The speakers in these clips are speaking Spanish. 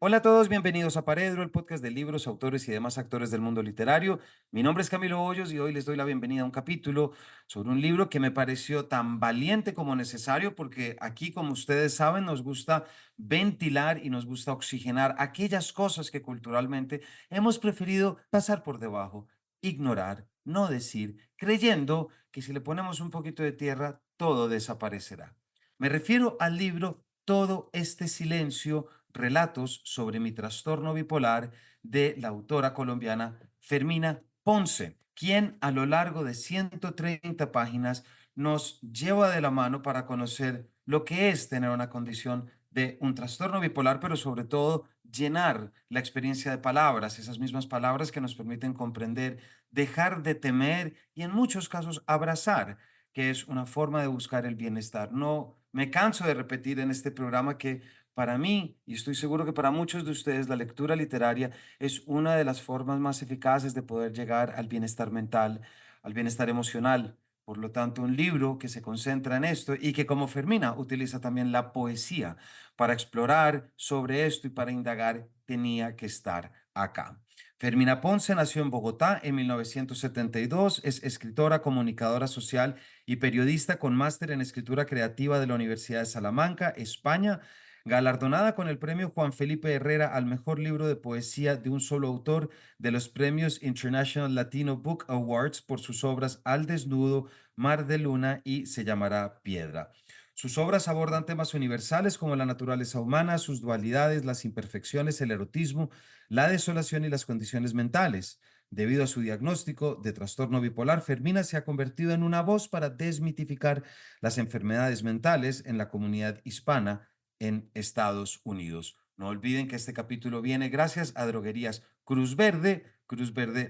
Hola a todos, bienvenidos a Paredro, el podcast de libros, autores y demás actores del mundo literario. Mi nombre es Camilo Hoyos y hoy les doy la bienvenida a un capítulo sobre un libro que me pareció tan valiente como necesario porque aquí, como ustedes saben, nos gusta ventilar y nos gusta oxigenar aquellas cosas que culturalmente hemos preferido pasar por debajo, ignorar, no decir, creyendo que si le ponemos un poquito de tierra, todo desaparecerá. Me refiero al libro Todo este silencio, relatos sobre mi trastorno bipolar, de la autora colombiana Fermina Ponce, quien a lo largo de 130 páginas nos lleva de la mano para conocer lo que es tener una condición de un trastorno bipolar, pero sobre todo llenar la experiencia de palabras, esas mismas palabras que nos permiten comprender, dejar de temer y en muchos casos abrazar, que es una forma de buscar el bienestar. No me canso de repetir en este programa que para mí, y estoy seguro que para muchos de ustedes, la lectura literaria es una de las formas más eficaces de poder llegar al bienestar mental, al bienestar emocional. Por lo tanto, un libro que se concentra en esto y que, como Fermina, utiliza también la poesía para explorar sobre esto y para indagar, tenía que estar acá. Fermina Ponce nació en Bogotá en 1972, es escritora, comunicadora social y periodista con máster en escritura creativa de la Universidad de Salamanca, España, galardonada con el premio Juan Felipe Herrera al mejor libro de poesía de un solo autor de los premios International Latino Book Awards por sus obras Al Desnudo, Mar de Luna y Se llamará Piedra. Sus obras abordan temas universales como la naturaleza humana, sus dualidades, las imperfecciones, el erotismo, la desolación y las condiciones mentales. Debido a su diagnóstico de trastorno bipolar, Fermina se ha convertido en una voz para desmitificar las enfermedades mentales en la comunidad hispana en Estados Unidos. No olviden que este capítulo viene gracias a Droguerías Cruz Verde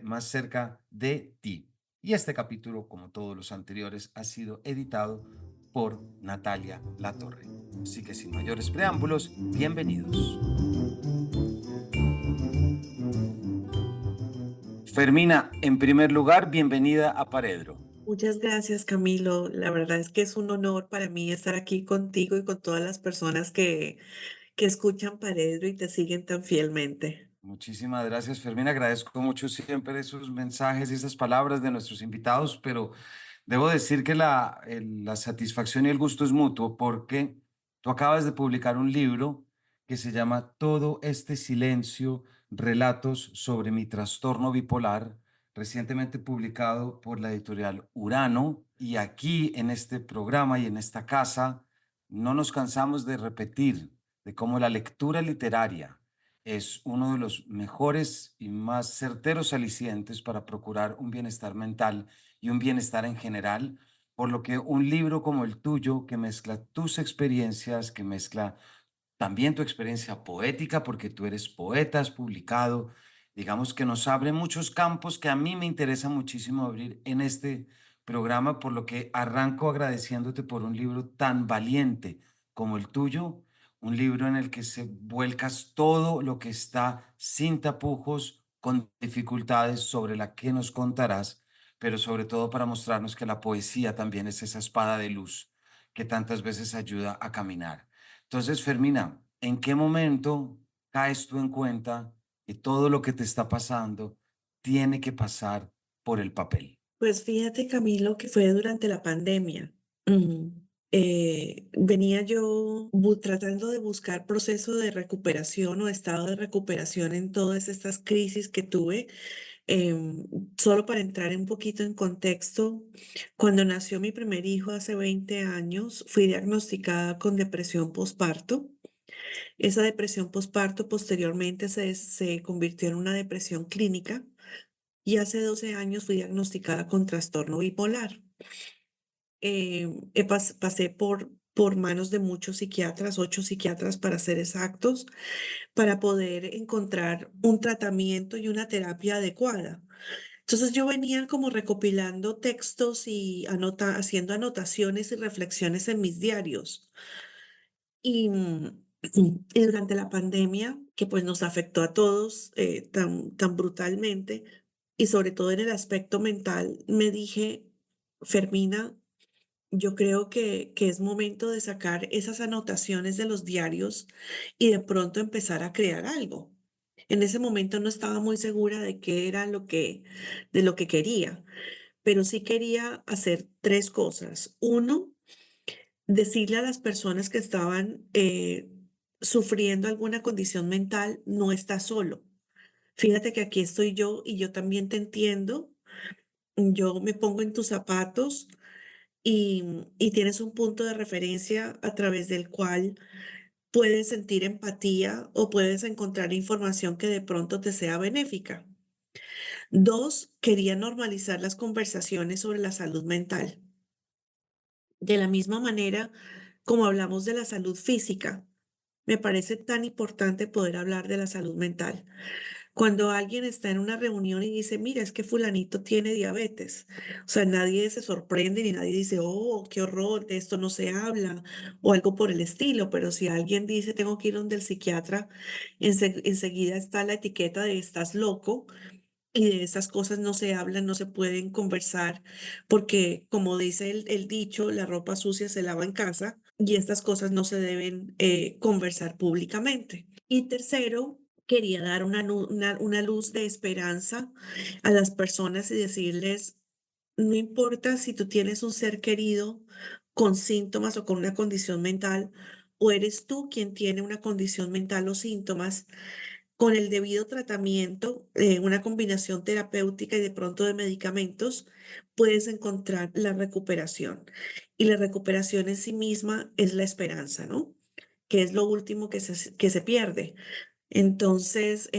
más cerca de ti. Y este capítulo, como todos los anteriores, ha sido editado por Natalia Latorre. Así que sin mayores preámbulos, bienvenidos. Fermina, en primer lugar, bienvenida a Paredro. Muchas gracias, Camilo. La verdad es que es un honor para mí estar aquí contigo y con todas las personas que escuchan Paredro y te siguen tan fielmente. Muchísimas gracias, Fermina. Agradezco mucho siempre esos mensajes y esas palabras de nuestros invitados, pero debo decir que la satisfacción y el gusto es mutuo porque tú acabas de publicar un libro que se llama Todo este silencio, relatos sobre mi trastorno bipolar, recientemente publicado por la editorial Urano. Y aquí en este programa y en esta casa no nos cansamos de repetir de cómo la lectura literaria es uno de los mejores y más certeros alicientes para procurar un bienestar mental y un bienestar en general, por lo que un libro como el tuyo, que mezcla tus experiencias, que mezcla también tu experiencia poética, porque tú eres poeta, has publicado, digamos que nos abre muchos campos que a mí me interesa muchísimo abrir en este programa, por lo que arranco agradeciéndote por un libro tan valiente como el tuyo, un libro en el que se vuelcas todo lo que está sin tapujos, con dificultades sobre la que nos contarás, pero sobre todo para mostrarnos que la poesía también es esa espada de luz que tantas veces ayuda a caminar. Entonces, Fermina, ¿en qué momento caes tú en cuenta que todo lo que te está pasando tiene que pasar por el papel? Pues fíjate, Camilo, que fue durante la pandemia. Mm, venía yo tratando de buscar proceso de recuperación o estado de recuperación en todas estas crisis que tuve. Em, Solo para entrar un poquito en contexto, cuando nació mi primer hijo hace 20 años, fui diagnosticada con depresión postparto. Esa depresión postparto posteriormente se convirtió en una depresión clínica y hace 12 años fui diagnosticada con trastorno bipolar. Pasé por manos de muchos psiquiatras, 8 psiquiatras para ser exactos, para poder encontrar un tratamiento y una terapia adecuada. Entonces yo venía como recopilando textos y haciendo anotaciones y reflexiones en mis diarios. Y, y durante la pandemia, que pues nos afectó a todos tan brutalmente, y sobre todo en el aspecto mental, me dije, Fermina, yo creo que es momento de sacar esas anotaciones de los diarios y de pronto empezar a crear algo. En ese momento no estaba muy segura de qué era de lo que quería, pero sí quería hacer 3 cosas. Uno, decirle a las personas que estaban, sufriendo alguna condición mental: "No estás solo. Fíjate que aquí estoy yo y yo también te entiendo. Yo me pongo en tus zapatos y tienes un punto de referencia a través del cual puedes sentir empatía o puedes encontrar información que de pronto te sea benéfica". 2, quería normalizar las conversaciones sobre la salud mental. De la misma manera como hablamos de la salud física, me parece tan importante poder hablar de la salud mental. Cuando alguien está en una reunión y dice: "Mira, es que fulanito tiene diabetes", o sea, nadie se sorprende ni nadie dice: "Oh, qué horror, de esto no se habla", o algo por el estilo, pero si alguien dice: "Tengo que ir donde el psiquiatra", enseguida está la etiqueta de: "Estás loco", y de esas cosas no se hablan, no se pueden conversar, porque como dice el dicho: "La ropa sucia se lava en casa", y estas cosas no se deben, conversar públicamente. Y tercero, quería dar una luz de esperanza a las personas y decirles: "No importa si tú tienes un ser querido con síntomas o con una condición mental, o eres tú quien tiene una condición mental o síntomas, con el debido tratamiento, una combinación terapéutica y de pronto de medicamentos, puedes encontrar la recuperación". Y la recuperación en sí misma es la esperanza, ¿no? Que es lo último que se pierde. Entonces,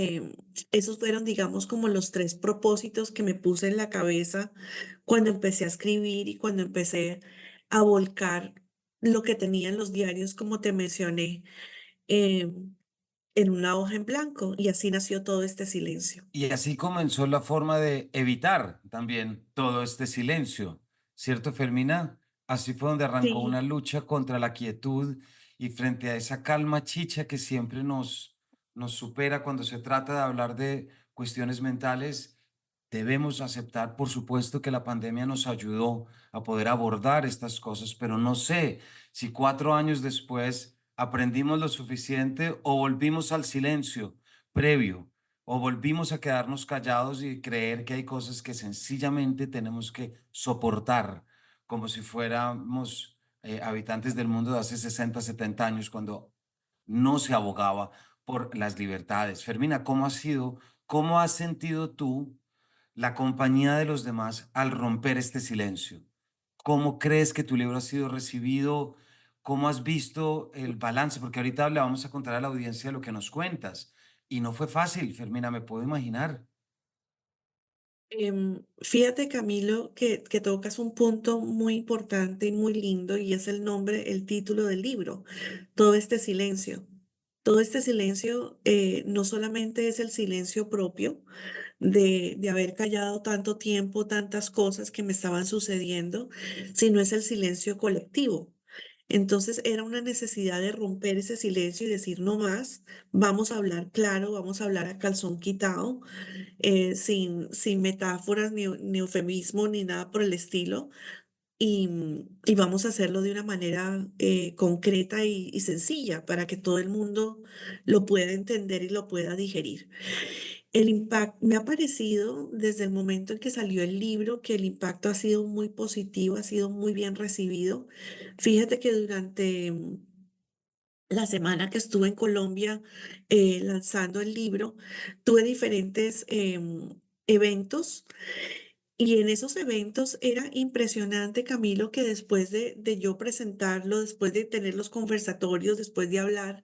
esos fueron, digamos, como los 3 propósitos que me puse en la cabeza cuando empecé a escribir y cuando empecé a volcar lo que tenía en los diarios, como te mencioné, em, en una hoja en blanco, y así nació todo este silencio. Y así comenzó la forma de evitar también todo este silencio, ¿cierto, Fermina? Así fue donde arrancó una Sí. lucha contra la quietud y frente a esa calma chicha que siempre nos supera cuando se trata de hablar de cuestiones mentales. Debemos aceptar, por supuesto, que la pandemia nos ayudó a poder abordar estas cosas, pero no sé si 4 años después aprendimos lo suficiente o volvimos al silencio previo o volvimos a quedarnos callados y creer que hay cosas que sencillamente tenemos que soportar, como si fuéramos habitantes del mundo de hace 60, 70 años, cuando no se abogaba por las libertades. Fermina, ¿cómo ha sido, cómo has sentido tú la compañía de los demás al romper este silencio? ¿Cómo crees que tu libro ha sido recibido? ¿Cómo has visto el balance? Porque ahorita le vamos a contar a la audiencia lo que nos cuentas. Y no fue fácil, Fermina, me puedo imaginar. Fíjate, Camilo, que tocas un punto muy importante y muy lindo, y es el nombre, el título del libro: Todo este silencio. Todo este silencio, no solamente es el silencio propio de haber callado tanto tiempo, tantas cosas que me estaban sucediendo, sino es el silencio colectivo. Entonces era una necesidad de romper ese silencio y decir: "No más, vamos a hablar claro, vamos a hablar a calzón quitado, sin metáforas, ni eufemismo, ni nada por el estilo, y vamos a hacerlo de una manera, concreta y sencilla para que todo el mundo lo pueda entender y lo pueda digerir". El impacto me ha parecido desde el momento en que salió el libro que el impacto ha sido muy positivo, ha sido muy bien recibido. Fíjate que durante la semana que estuve en Colombia, lanzando el libro, tuve diferentes eventos, y en esos eventos era impresionante, Camilo, que después de yo presentarlo, después de tener los conversatorios, después de hablar,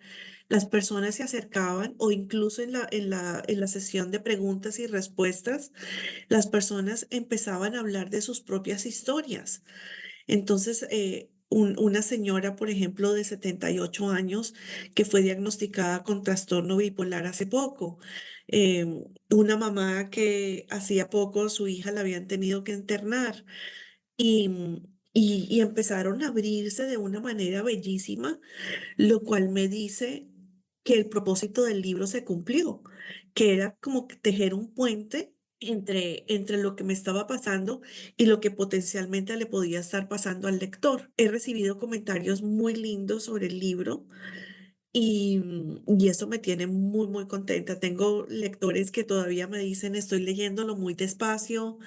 las personas se acercaban, o incluso en la sesión de preguntas y respuestas, las personas empezaban a hablar de sus propias historias. Entonces, una señora, por ejemplo, de 78 años, que fue diagnosticada con trastorno bipolar hace poco, una mamá que hacía poco su hija la habían tenido que internar, y empezaron a abrirse de una manera bellísima, lo cual me dice que el propósito del libro se cumplió, que era como que tejer un puente entre lo que me estaba pasando y lo que potencialmente le podía estar pasando al lector. He recibido comentarios muy lindos sobre el libro y eso me tiene muy, muy contenta. Tengo lectores que todavía me dicen, estoy leyéndolo muy despacio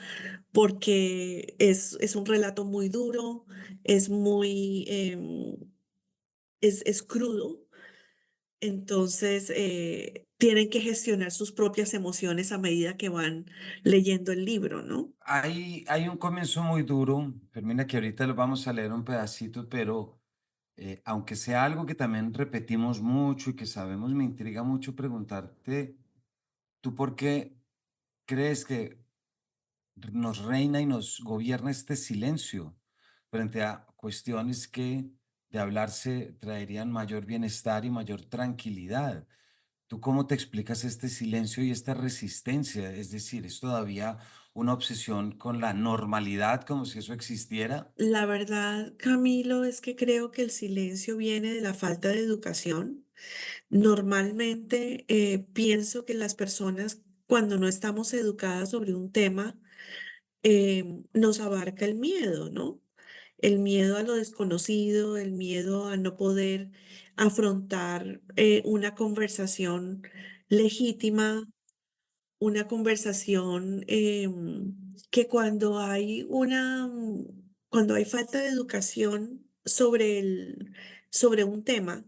porque es un relato muy duro, es muy, es crudo. Entonces, tienen que gestionar sus propias emociones a medida que van leyendo el libro, ¿no? Hay un comienzo muy duro, termina que ahorita lo vamos a leer un pedacito, pero aunque sea algo que también repetimos mucho y que sabemos, me intriga mucho preguntarte, ¿tú por qué crees que nos reina y nos gobierna este silencio frente a cuestiones que de hablarse traerían mayor bienestar y mayor tranquilidad? ¿Tú cómo te explicas este silencio y esta resistencia? Es decir, ¿es todavía una obsesión con la normalidad como si eso existiera? La verdad, Camilo, es que creo que el silencio viene de la falta de educación. Normalmente, pienso que las personas, cuando no estamos educadas sobre un tema, nos abarca el miedo, ¿no? El miedo a lo desconocido, el miedo a no poder afrontar una conversación legítima, una conversación que cuando hay falta de educación sobre un tema,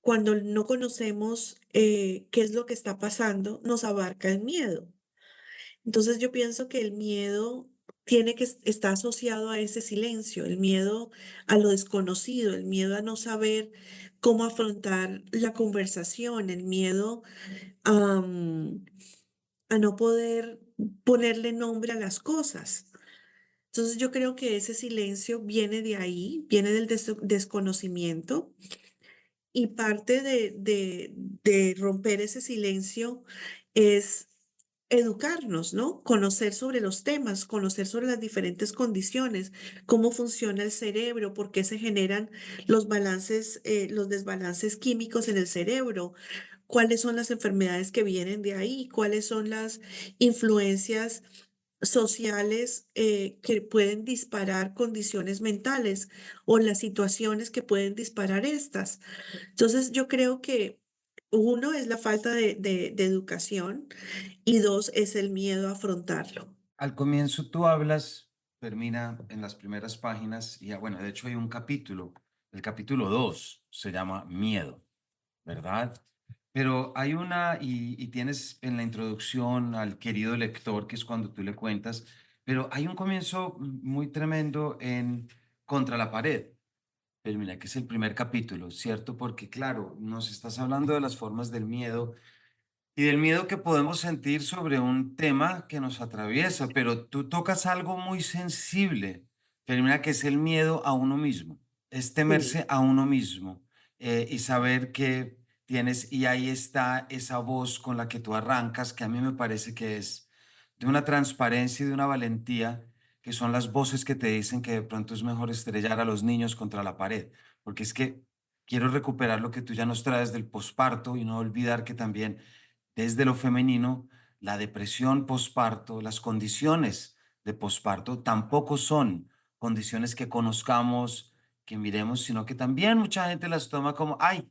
cuando no conocemos qué es lo que está pasando, nos abarca el miedo. Entonces yo pienso que el miedo está asociado a ese silencio, el miedo a lo desconocido, el miedo a no saber cómo afrontar la conversación, el miedo a, a no poder ponerle nombre a las cosas. Entonces yo creo que ese silencio viene de ahí, viene del desconocimiento y parte de romper ese silencio es educarnos, ¿no? Conocer sobre los temas, conocer sobre las diferentes condiciones, cómo funciona el cerebro, por qué se generan los desbalances químicos en el cerebro, cuáles son las enfermedades que vienen de ahí, cuáles son las influencias sociales que pueden disparar condiciones mentales o las situaciones que pueden disparar estas. Entonces, yo creo que uno es la falta de educación y dos es el miedo a afrontarlo. Al comienzo tú hablas, termina en las primeras páginas y bueno, de hecho hay un capítulo, el capítulo 2 se llama Miedo, ¿verdad? Pero hay y tienes en la introducción al querido lector, que es cuando tú le cuentas, pero hay un comienzo muy tremendo en Contra la pared. Pero mira que es el primer capítulo, ¿cierto? Porque claro, nos estás hablando de las formas del miedo y del miedo que podemos sentir sobre un tema que nos atraviesa, pero tú tocas algo muy sensible, pero mira que es el miedo a uno mismo, es Sí. temerse a uno mismo y saber que tienes, y ahí está esa voz con la que tú arrancas, que a mí me parece que es de una transparencia y de una valentía, que son las voces que te dicen que de pronto es mejor estrellar a los niños contra la pared, porque es que quiero recuperar lo que tú ya nos traes del posparto y no olvidar que también desde lo femenino, la depresión posparto, las condiciones de posparto tampoco son condiciones que conozcamos, que miremos, sino que también mucha gente las toma como, ay,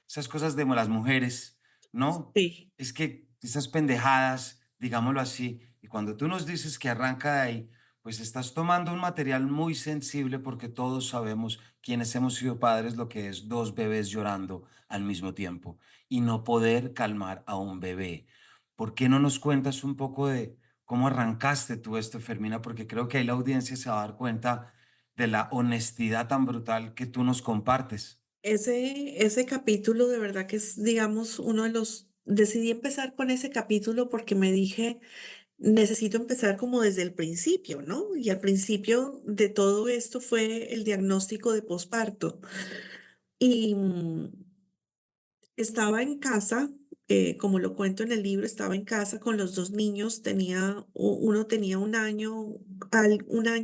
esas cosas de las mujeres, ¿no? Sí. Es que esas pendejadas, digámoslo así, y cuando tú nos dices que arranca de ahí, pues estás tomando un material muy sensible porque todos sabemos quienes hemos sido padres lo que es dos bebés llorando al mismo tiempo y no poder calmar a un bebé. ¿Por qué no nos cuentas un poco de cómo arrancaste tú esto, Fermina? Porque creo que ahí la audiencia se va a dar cuenta de la honestidad tan brutal que tú nos compartes. Ese capítulo de verdad que es, digamos, decidí empezar con ese capítulo porque me dije, necesito empezar como desde el principio, ¿no? Y al principio de todo esto fue el diagnóstico de posparto. Y estaba en casa, como lo cuento en el libro, estaba en casa con los dos niños, uno tenía un año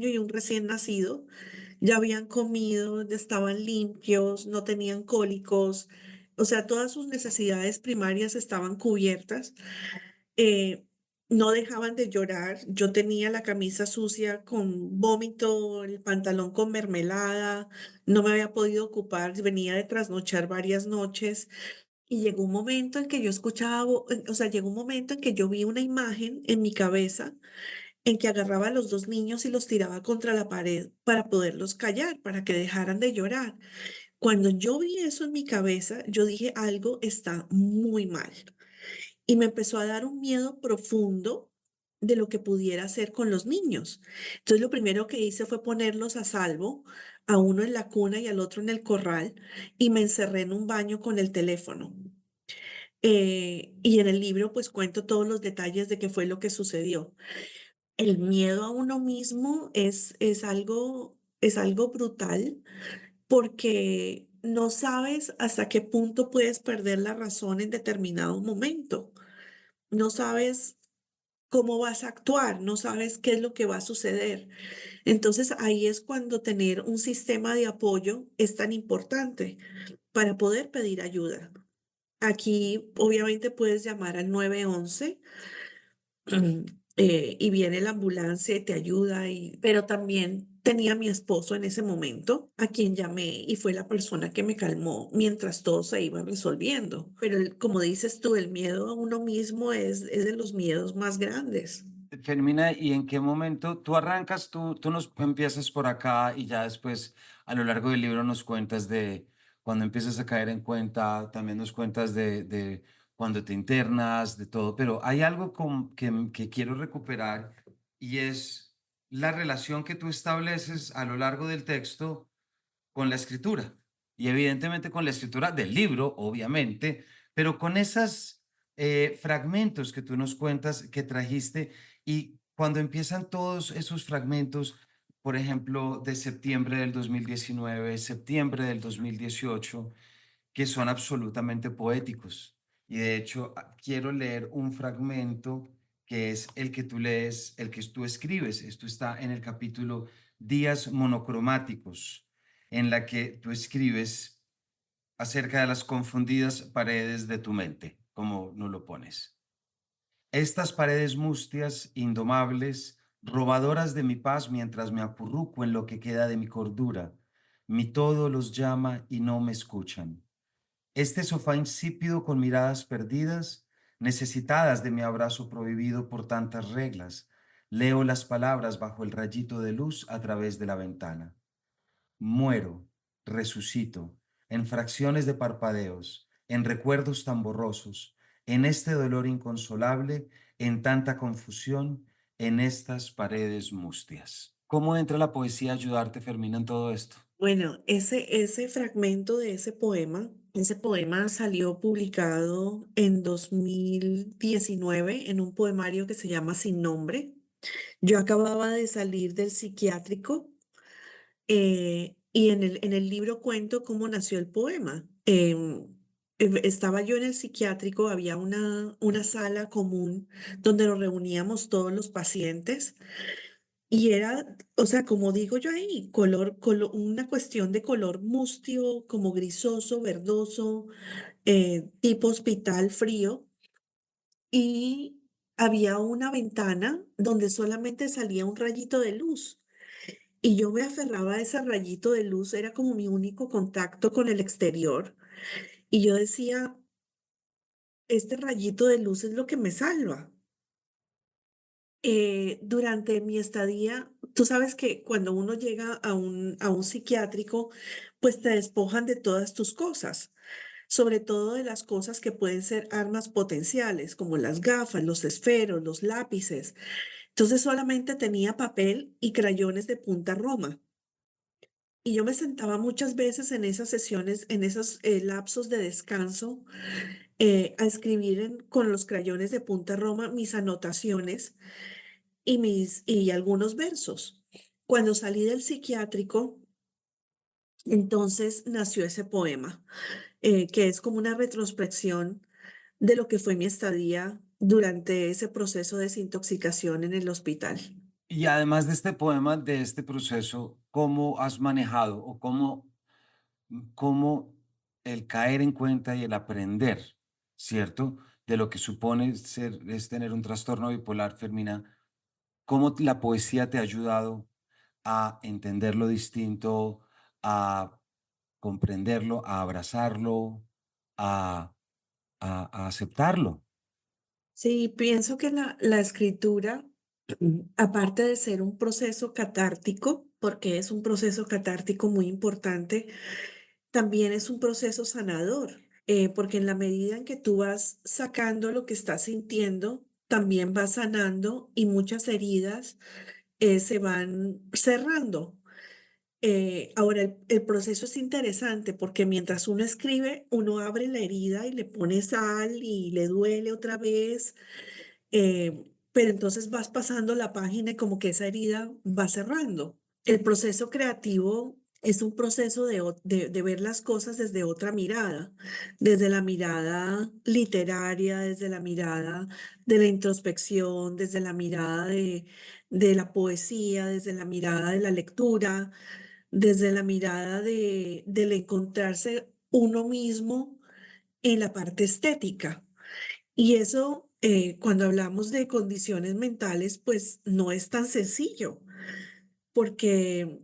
y un recién nacido, ya habían comido, ya estaban limpios, no tenían cólicos, o sea, todas sus necesidades primarias estaban cubiertas. no dejaban de llorar. Yo tenía la camisa sucia con vómito, el pantalón con mermelada, no me había podido ocupar, venía de trasnochar varias noches y llegó un momento en que yo escuchaba, o sea, llegó un momento en que yo vi una imagen en mi cabeza en que agarraba a los dos niños y los tiraba contra la pared para poderlos callar, para que dejaran de llorar. Cuando yo vi eso en mi cabeza, yo dije, algo está muy mal. Y me empezó a dar un miedo profundo de lo que pudiera hacer con los niños. Entonces, lo primero que hice fue ponerlos a salvo, a uno en la cuna y al otro en el corral, y me encerré en un baño con el teléfono. Y en el libro, pues cuento todos los detalles de qué fue lo que sucedió. El miedo a uno mismo es algo brutal porque no sabes hasta qué punto puedes perder la razón en determinado momento. No sabes cómo vas a actuar, no sabes qué es lo que va a suceder. Entonces ahí es cuando tener un sistema de apoyo es tan importante para poder pedir ayuda. Aquí obviamente puedes llamar al 911 y viene la ambulancia y te ayuda, pero también tenía a mi esposo en ese momento, a quien llamé y fue la persona que me calmó mientras todo se iba resolviendo. Pero como dices tú, el miedo a uno mismo es de los miedos más grandes. Fermina, ¿y en qué momento tú arrancas, tú nos empiezas por acá y ya después a lo largo del libro nos cuentas de cuando empiezas a caer en cuenta, también nos cuentas de cuando te internas, de todo, pero hay algo que quiero recuperar y es la relación que tú estableces a lo largo del texto con la escritura y evidentemente con la escritura del libro, obviamente, pero con esos fragmentos que tú nos cuentas que trajiste y cuando empiezan todos esos fragmentos, por ejemplo, de septiembre del 2019, septiembre del 2018, que son absolutamente poéticos. Y de hecho, quiero leer un fragmento que es el que tú lees, el que tú escribes. Esto está en el capítulo Días monocromáticos, en la que tú escribes acerca de las confundidas paredes de tu mente, como nos lo pones. Estas paredes mustias, indomables, robadoras de mi paz mientras me acurruco en lo que queda de mi cordura, mi todo los llama y no me escuchan. Este sofá insípido con miradas perdidas, necesitadas de mi abrazo prohibido por tantas reglas, leo las palabras bajo el rayito de luz a través de la ventana. Muero, resucito, en fracciones de parpadeos, en recuerdos tan borrosos, en este dolor inconsolable, en tanta confusión, en estas paredes mustias. ¿Cómo entra la poesía a ayudarte, Fermina, en todo esto? Bueno, ese fragmento de ese poema salió publicado en 2019 en un poemario que se llama Sin Nombre. Yo acababa de salir del psiquiátrico y en el libro cuento cómo nació el poema. Estaba yo en el psiquiátrico, había una sala común donde nos reuníamos todos los pacientes y era, o sea, como digo yo ahí, una cuestión de color mustio, como grisoso, verdoso, tipo hospital frío. Y había una ventana donde solamente salía un rayito de luz. Y yo me aferraba a ese rayito de luz, era como mi único contacto con el exterior. Y yo decía, este rayito de luz es lo que me salva. Durante mi estadía, tú sabes que cuando uno llega a un psiquiátrico, pues te despojan de todas tus cosas, sobre todo de las cosas que pueden ser armas potenciales, como las gafas, los esferos, los lápices. Entonces solamente tenía papel y crayones de punta roma. Y yo me sentaba muchas veces en esas sesiones, en esos lapsos de descanso, a escribir con los crayones de punta roma mis anotaciones y algunos versos. Cuando salí del psiquiátrico, entonces nació ese poema, que es como una retrospección de lo que fue mi estadía durante ese proceso de desintoxicación en el hospital. Y además de este poema, de este proceso, ¿cómo has manejado o cómo el caer en cuenta y el aprender, ¿cierto? de lo que supone ser, es tener un trastorno bipolar, Fermina, ¿cómo la poesía te ha ayudado a entenderlo distinto, a comprenderlo, a abrazarlo, a, a aceptarlo? Sí, pienso que la escritura, aparte de ser un proceso catártico, porque es un proceso catártico muy importante, también es un proceso sanador, porque en la medida en que tú vas sacando lo que estás sintiendo, también vas sanando y muchas heridas se van cerrando. Ahora, el proceso es interesante porque mientras uno escribe, uno abre la herida y le pone sal y le duele otra vez, pero entonces vas pasando la página y como que esa herida va cerrando. El proceso creativo es un proceso de ver las cosas desde otra mirada, desde la mirada literaria, desde la mirada de la introspección, desde la mirada de la poesía, desde la mirada de la lectura, desde la mirada del encontrarse uno mismo en la parte estética. Y eso, cuando hablamos de condiciones mentales, pues no es tan sencillo, porque,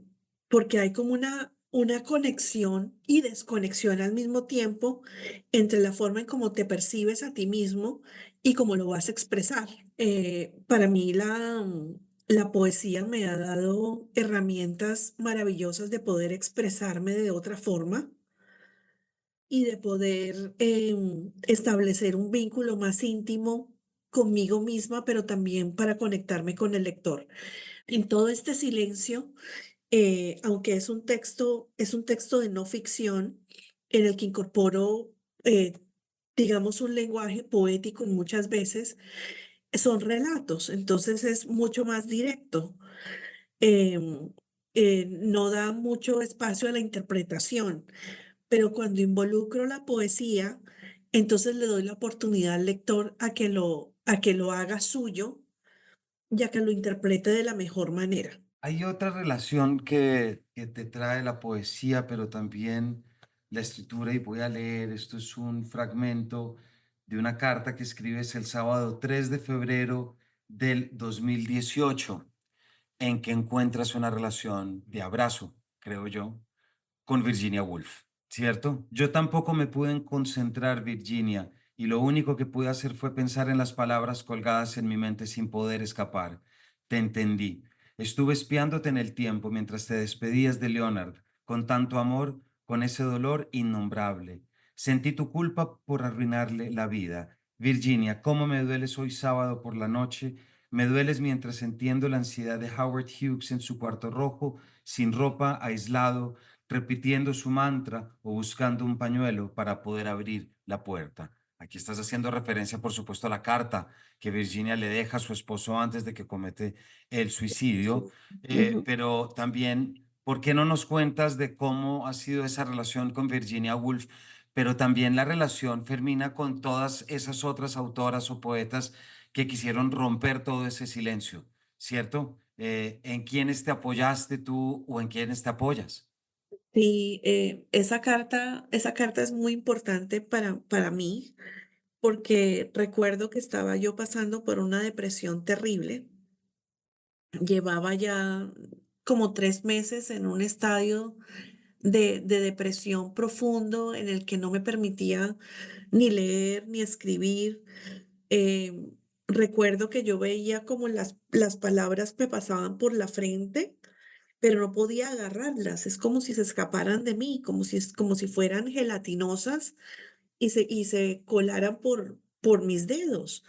porque hay como una conexión y desconexión al mismo tiempo entre la forma en cómo te percibes a ti mismo y cómo lo vas a expresar. Para mí la poesía me ha dado herramientas maravillosas de poder expresarme de otra forma y de poder establecer un vínculo más íntimo conmigo misma, pero también para conectarme con el lector. En todo este silencio, aunque es un texto de no ficción en el que incorporo, eh, digamos, un lenguaje poético muchas veces, son relatos, entonces es mucho más directo. em, no da mucho espacio a la interpretación, pero cuando involucro la poesía, entonces le doy la oportunidad al lector a que lo haga suyo y a que lo interprete de la mejor manera. Hay otra relación que te trae la poesía, pero también la escritura, y voy a leer, esto es un fragmento de una carta que escribes el sábado 3 de febrero del 2018, en que encuentras una relación de abrazo, creo yo, con Virginia Woolf, ¿cierto? Yo tampoco me pude concentrar, Virginia, y lo único que pude hacer fue pensar en las palabras colgadas en mi mente sin poder escapar. Te entendí. Estuve espiándote en el tiempo mientras te despedías de Leonard, con tanto amor, con ese dolor innombrable. Sentí tu culpa por arruinarle la vida. Virginia, cómo me dueles hoy sábado por la noche. Me dueles mientras entiendo la ansiedad de Howard Hughes en su cuarto rojo, sin ropa, aislado, repitiendo su mantra o buscando un pañuelo para poder abrir la puerta. Aquí estás haciendo referencia, por supuesto, a la carta que Virginia le deja a su esposo antes de que comete el suicidio, Ujú. pero también, ¿por qué no nos cuentas de cómo ha sido esa relación con Virginia Woolf, pero también la relación, Fermina, con todas esas otras autoras o poetas que quisieron romper todo ese silencio, ¿cierto? ¿En quiénes te apoyaste tú o en quiénes te apoyas? Sí, esa carta es muy importante para mí porque recuerdo que estaba yo pasando por una depresión terrible. Llevaba ya como 3 meses en un estadio de depresión profundo en el que no me permitía ni leer ni escribir. Recuerdo que yo veía como las palabras me pasaban por la frente, pero no podía agarrarlas. Es como si se escaparan de mí, como si fueran gelatinosas y se colaran por mis dedos.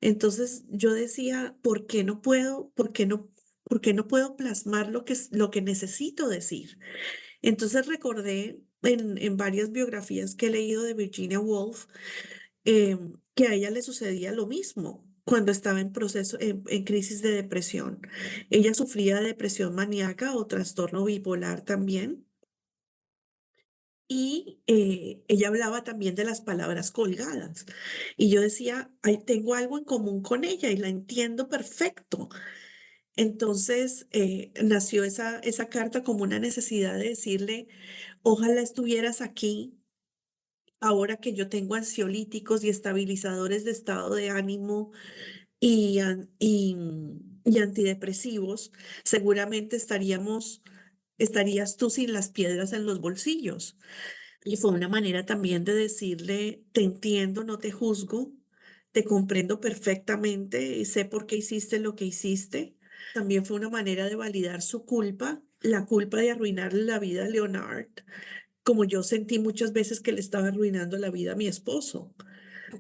Entonces yo decía, ¿por qué no puedo? ¿Por qué no puedo plasmar lo que necesito decir? Entonces recordé en varias biografías que he leído de Virginia Woolf, que a ella le sucedía lo mismo cuando estaba en en crisis de depresión. Ella sufría de depresión maníaca o trastorno bipolar también. Y ella hablaba también de las palabras colgadas. Y yo decía, ay, tengo algo en común con ella y la entiendo perfecto. Entonces nació esa carta como una necesidad de decirle, ojalá estuvieras aquí ahora que yo tengo ansiolíticos y estabilizadores de estado de ánimo y antidepresivos, seguramente estarías tú sin las piedras en los bolsillos. Y fue una manera también de decirle, te entiendo, no te juzgo, te comprendo perfectamente y sé por qué hiciste lo que hiciste. También fue una manera de validar su culpa, la culpa de arruinarle la vida a Leonard, como yo sentí muchas veces que le estaba arruinando la vida a mi esposo.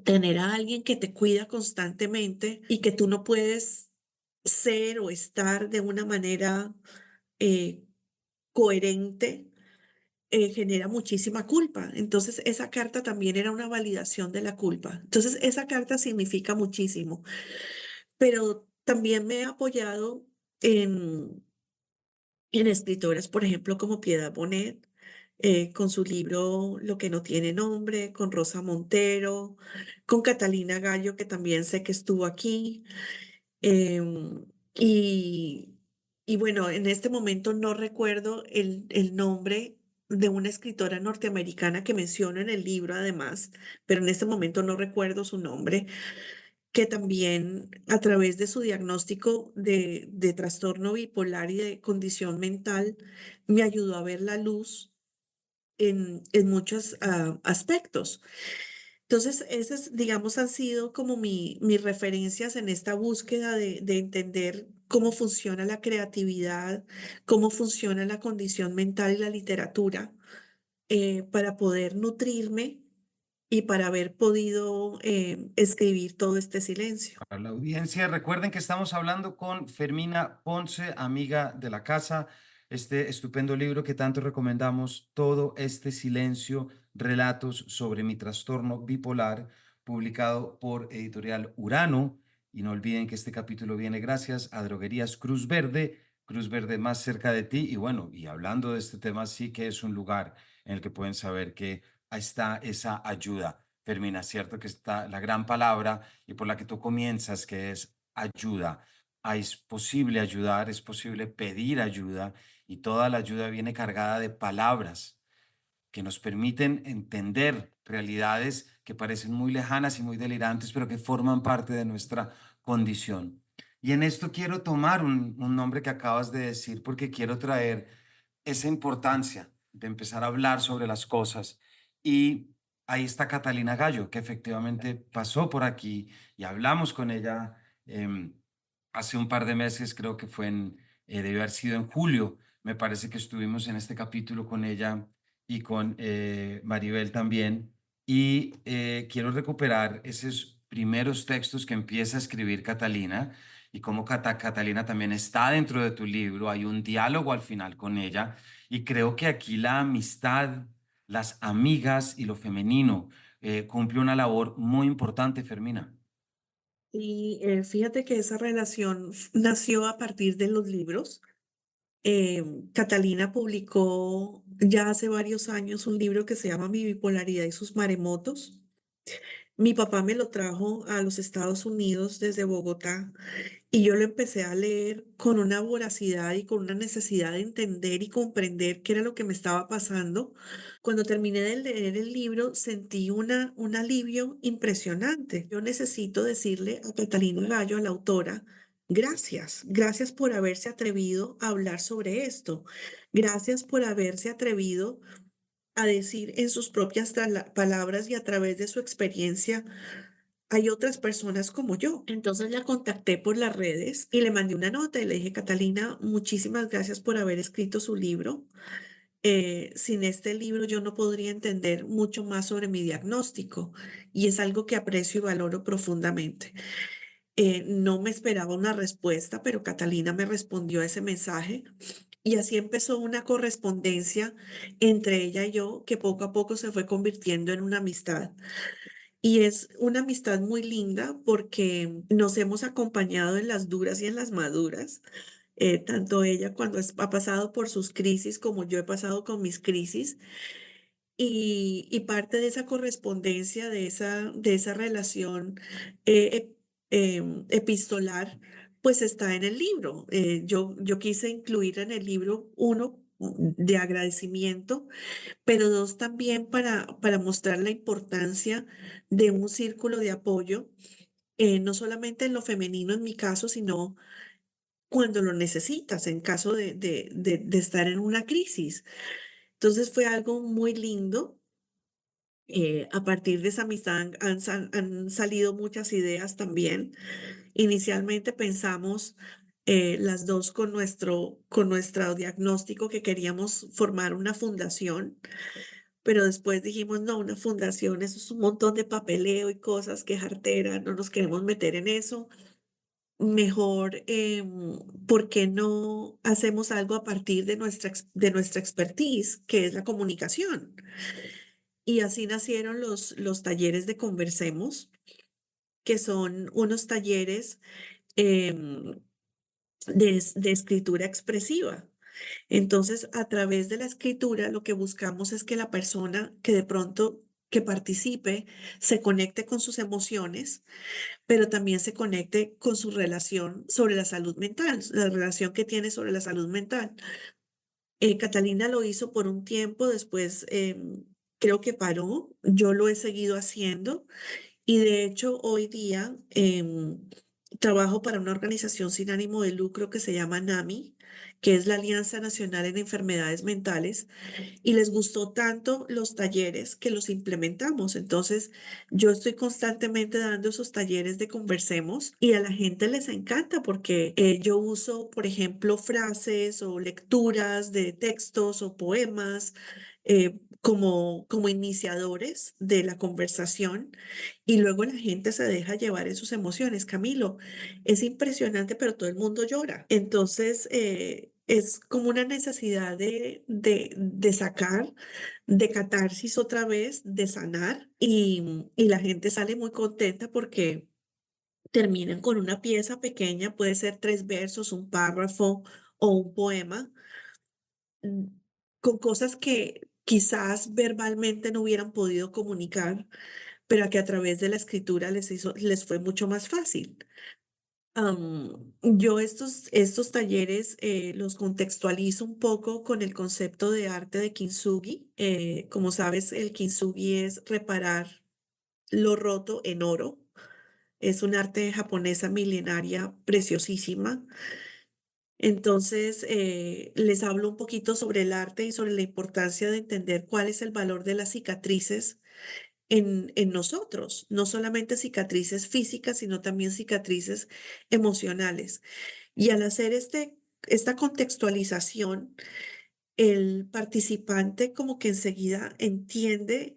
Tener a alguien que te cuida constantemente y que tú no puedes ser o estar de una manera eh, coherente genera muchísima culpa. Entonces, esa carta también era una validación de la culpa. Entonces, esa carta significa muchísimo, pero también me he apoyado en, en escritoras, por ejemplo, como Piedad Bonet, con su libro Lo que no tiene nombre, con Rosa Montero, con Catalina Gallo, que también sé que estuvo aquí. Em, y, y bueno, en este momento no recuerdo el nombre de una escritora norteamericana que menciono en el libro, además, pero en este momento no recuerdo su nombre, que también a través de su diagnóstico de trastorno bipolar y de condición mental me ayudó a ver la luz en muchos aspectos. Entonces, esas, digamos, han sido como mis referencias en esta búsqueda de entender cómo funciona la creatividad, cómo funciona la condición mental y la literatura, para poder nutrirme y para haber podido escribir todo este silencio. Para la audiencia, recuerden que estamos hablando con Fermina Ponce, amiga de la casa, este estupendo libro que tanto recomendamos, Todo este silencio, relatos sobre mi trastorno bipolar, publicado por Editorial Urano. Y no olviden que este capítulo viene gracias a Droguerías Cruz Verde más cerca de ti. Y bueno, y hablando de este tema, sí que es un lugar en el que pueden saber que está esa ayuda. Fermina, cierto que está la gran palabra y por la que tú comienzas, que es ayuda. Es posible ayudar, es posible pedir ayuda y toda la ayuda viene cargada de palabras que nos permiten entender realidades que parecen muy lejanas y muy delirantes, pero que forman parte de nuestra condición. Y en esto quiero tomar un nombre que acabas de decir porque quiero traer esa importancia de empezar a hablar sobre las cosas. Y ahí está Catalina Gallo, que efectivamente pasó por aquí y hablamos con ella em, hace un par de meses, creo que fue debió haber sido en julio, me parece que estuvimos en este capítulo con ella y con Maribel también. Y quiero recuperar esos primeros textos que empieza a escribir Catalina y cómo Catalina también está dentro de tu libro. Hay un diálogo al final con ella y creo que aquí la amistad, las amigas y lo femenino cumple una labor muy importante, Fermina. Y fíjate que esa relación nació a partir de los libros. Catalina publicó ya hace varios años un libro que se llama Mi bipolaridad y sus maremotos. Mi papá me lo trajo a los Estados Unidos desde Bogotá y yo lo empecé a leer con una voracidad y con una necesidad de entender y comprender qué era lo que me estaba pasando. Cuando terminé de leer el libro, sentí un alivio impresionante. Yo necesito decirle a Catalina Gallo, a la autora, gracias, gracias por haberse atrevido a hablar sobre esto. Gracias por haberse atrevido a decir en sus propias palabras y a través de su experiencia, hay otras personas como yo. Entonces la contacté por las redes y le mandé una nota y le dije, Catalina, muchísimas gracias por haber escrito su libro. Sin este libro yo no podría entender mucho más sobre mi diagnóstico y es algo que aprecio y valoro profundamente. No me esperaba una respuesta, pero Catalina me respondió a ese mensaje y así empezó una correspondencia entre ella y yo que poco a poco se fue convirtiendo en una amistad. Y es una amistad muy linda porque nos hemos acompañado en las duras y en las maduras. Tanto ella cuando ha pasado por sus crisis como yo he pasado con mis crisis. Y parte de esa correspondencia, de esa relación epistolar, pues está en el libro. Yo quise incluir en el libro, uno, de agradecimiento, pero dos también para mostrar la importancia de un círculo de apoyo, no solamente en lo femenino en mi caso, sino cuando lo necesitas, en caso de estar en una crisis. Entonces fue algo muy lindo. A partir de esa amistad han salido muchas ideas también. Inicialmente pensamos las dos con nuestro diagnóstico que queríamos formar una fundación, pero después dijimos, no, una fundación, eso es un montón de papeleo y cosas, que jartera, no nos queremos meter en eso. Mejor, ¿por qué no hacemos algo a partir de de nuestra expertise, que es la comunicación? Y así nacieron los talleres de Conversemos, que son unos talleres em, de escritura expresiva. Entonces, a través de la escritura, lo que buscamos es que la persona que de pronto que participe se conecte con sus emociones, pero también se conecte con su relación sobre la salud mental, la relación que tiene sobre la salud mental. Catalina lo hizo por un tiempo, después creo que paró, yo lo he seguido haciendo y de hecho hoy día trabajo para una organización sin ánimo de lucro que se llama NAMI, que es la Alianza Nacional en Enfermedades Mentales, y les gustó tanto los talleres que los implementamos. Entonces, yo estoy constantemente dando esos talleres de Conversemos y a la gente les encanta porque yo uso, por ejemplo, frases o lecturas de textos o poemas como iniciadores de la conversación y luego la gente se deja llevar en sus emociones. Camilo, es impresionante, pero todo el mundo llora. Entonces, es como una necesidad de sacar, de catarsis otra vez, de sanar y la gente sale muy contenta porque terminan con una pieza pequeña, puede ser 3 versos, un párrafo o un poema, mm, con cosas que quizás verbalmente no hubieran podido comunicar, pero que a través de la escritura les fue mucho más fácil. Yo estos talleres los contextualizo un poco con el concepto de arte de kintsugi. Como sabes, el kintsugi es reparar lo roto en oro. Es un arte japonesa milenaria preciosísima. Entonces, les hablo un poquito sobre el arte y sobre la importancia de entender cuál es el valor de las cicatrices en nosotros, no solamente cicatrices físicas, sino también cicatrices emocionales. Y al hacer esta contextualización, el participante como que enseguida entiende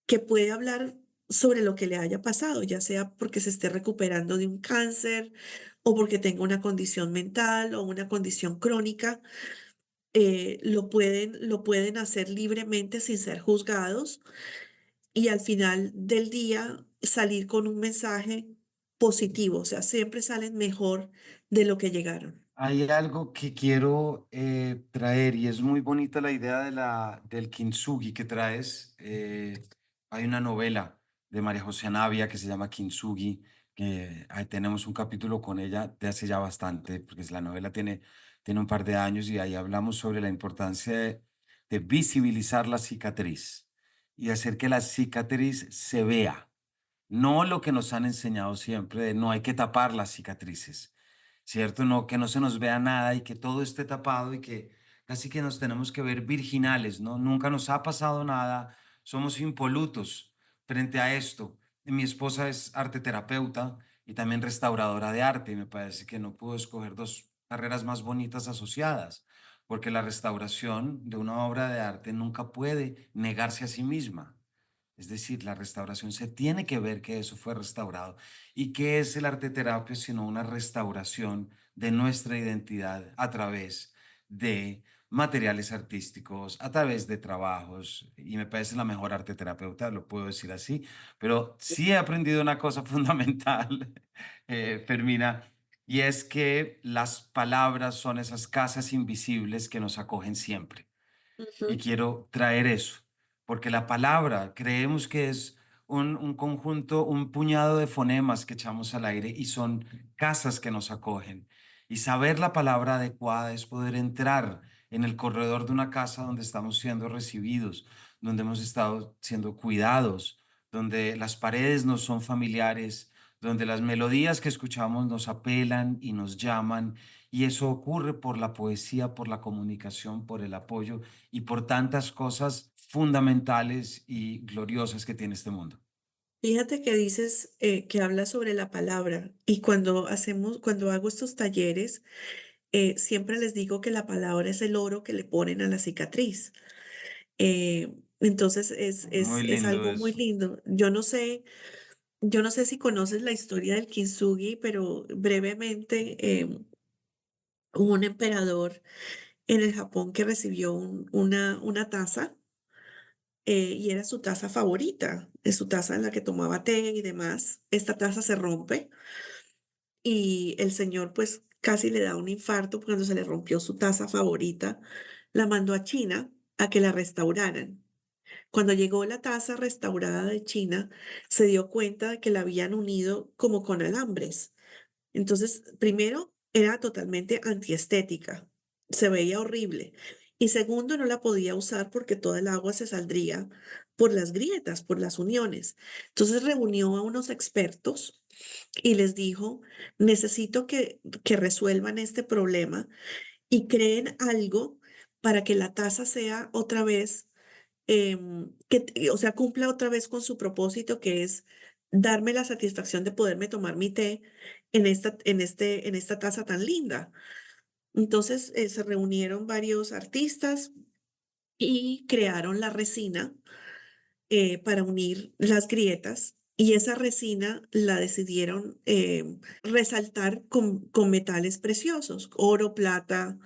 que puede hablar sobre lo que le haya pasado, ya sea porque se esté recuperando de un cáncer o porque tenga una condición mental o una condición crónica. Lo pueden hacer libremente sin ser juzgados y al final del día salir con un mensaje positivo, o sea, siempre salen mejor de lo que llegaron. Hay algo que quiero traer y es muy bonita la idea del kintsugi que traes. Hay una novela de María José Navia que se llama Kintsugi, que ahí tenemos un capítulo con ella de hace ya bastante, porque la novela tiene un par de años y ahí hablamos sobre la importancia de visibilizar la cicatriz y hacer que la cicatriz se vea. No lo que nos han enseñado siempre, de no hay que tapar las cicatrices, ¿cierto? No, que no se nos vea nada y que todo esté tapado y que casi que nos tenemos que ver virginales, ¿no? Nunca nos ha pasado nada, somos impolutos frente a esto. Y mi esposa es arte terapeuta y también restauradora de arte y me parece que no puedo escoger dos carreras más bonitas asociadas, porque la restauración de una obra de arte nunca puede negarse a sí misma. Es decir, la restauración se tiene que ver que eso fue restaurado. ¿Y qué es el arte terapia sino una restauración de nuestra identidad a través de materiales artísticos, a través de trabajos? Y me parece la mejor arte terapeuta, lo puedo decir así, pero sí he aprendido una cosa fundamental, Fermina, y es que las palabras son esas casas invisibles que nos acogen siempre. Y Ujú, quiero traer eso, porque la palabra creemos que es un conjunto, un puñado de fonemas que echamos al aire y son casas que nos acogen. Y saber la palabra adecuada es poder entrar en el corredor de una casa donde estamos siendo recibidos, donde hemos estado siendo cuidados, donde las paredes nos son familiares, donde las melodías que escuchamos nos apelan y nos llaman, y eso ocurre por la poesía, por la comunicación, por el apoyo y por tantas cosas fundamentales y gloriosas que tiene este mundo. Fíjate que dices que hablas sobre la palabra y cuando hago estos talleres, siempre les digo que la palabra es el oro que le ponen a la cicatriz. Entonces Muy es lindo algo muy eso. lindo. Yo no sé si conoces la historia del kintsugi, pero brevemente hubo un emperador en el Japón que recibió una taza y era su taza favorita, es su taza en la que tomaba té y demás. Esta taza se rompe y el señor pues casi le da un infarto cuando se le rompió su taza favorita. La mandó a China a que la restauraran. Cuando llegó la taza restaurada de China, se dio cuenta de que la habían unido como con alambres. Entonces, primero, era totalmente antiestética, se veía horrible. Y segundo, no la podía usar porque toda el agua se saldría por las grietas, por las uniones. Entonces reunió a unos expertos y les dijo, necesito que resuelvan este problema y creen algo para que la taza sea otra vez o sea, cumpla otra vez con su propósito, que es darme la satisfacción de poderme tomar mi té en esta taza tan linda. Entonces, se reunieron varios artistas y crearon la resina para unir las grietas. Y esa resina la decidieron resaltar con metales preciosos, oro, plata,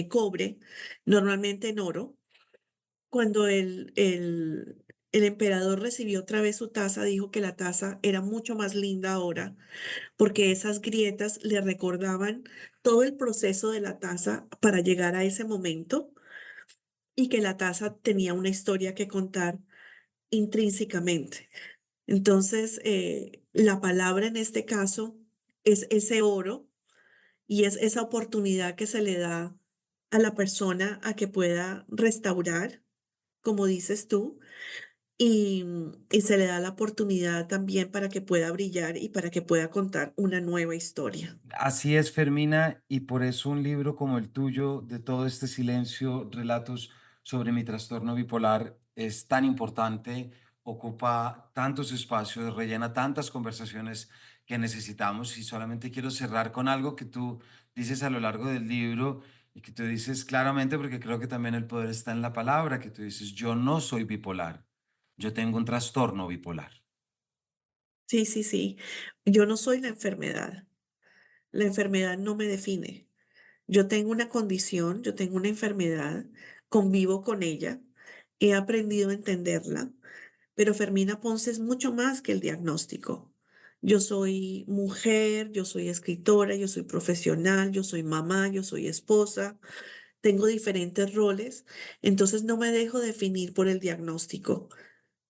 cobre, normalmente en oro. Cuando el emperador recibió otra vez su taza, dijo que la taza era mucho más linda ahora, porque esas grietas le recordaban todo el proceso de la taza para llegar a ese momento y que la taza tenía una historia que contar intrínsecamente. Entonces, la palabra en este caso es ese oro y es esa oportunidad que se le da a la persona a que pueda restaurar, como dices tú, y se le da la oportunidad también para que pueda brillar y para que pueda contar una nueva historia. Así es, Fermina, y por eso un libro como el tuyo, de todo este silencio, relatos sobre mi trastorno bipolar, es tan importante, ocupa tantos espacios, rellena tantas conversaciones que necesitamos. Y solamente quiero cerrar con algo que tú dices a lo largo del libro y que tú dices claramente, porque creo que también el poder está en la palabra, que tú dices, yo no soy bipolar, yo tengo un trastorno bipolar. Sí, sí, sí. Yo no soy la enfermedad. La enfermedad no me define. Yo tengo una condición, yo tengo una enfermedad, convivo con ella, he aprendido a entenderla, pero Fermina Ponce es mucho más que el diagnóstico. Yo soy mujer, yo soy escritora, yo soy profesional, yo soy mamá, yo soy esposa, tengo diferentes roles, entonces no me dejo definir por el diagnóstico.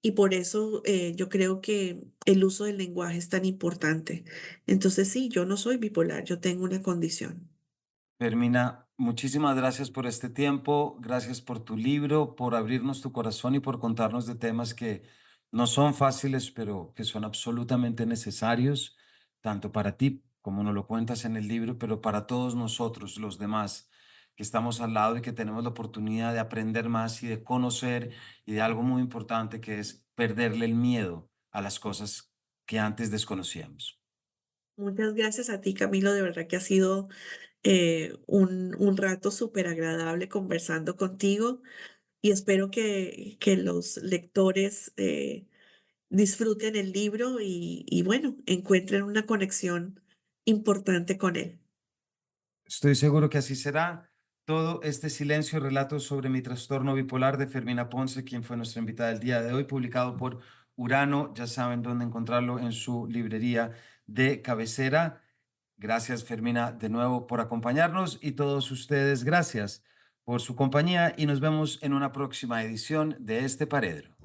Y por eso yo creo que el uso del lenguaje es tan importante. Entonces sí, yo no soy bipolar, yo tengo una condición. Fermina, muchísimas gracias por este tiempo, gracias por tu libro, por abrirnos tu corazón y por contarnos de temas que no son fáciles, pero que son absolutamente necesarios, tanto para ti, como nos lo cuentas en el libro, pero para todos nosotros, los demás, que estamos al lado y que tenemos la oportunidad de aprender más y de conocer y de algo muy importante que es perderle el miedo a las cosas que antes desconocíamos. Muchas gracias a ti, Camilo. De verdad que ha sido un rato súper agradable conversando contigo y espero que los lectores disfruten el libro y bueno, encuentren una conexión importante con él. Estoy seguro que así será. Todo este silencio, relatos sobre mi trastorno bipolar de Fermina Ponce, quien fue nuestra invitada el día de hoy, publicado por Urano. Ya saben dónde encontrarlo en su librería de cabecera. Gracias, Fermina, de nuevo por acompañarnos y todos ustedes, gracias por su compañía y nos vemos en una próxima edición de este Paredro.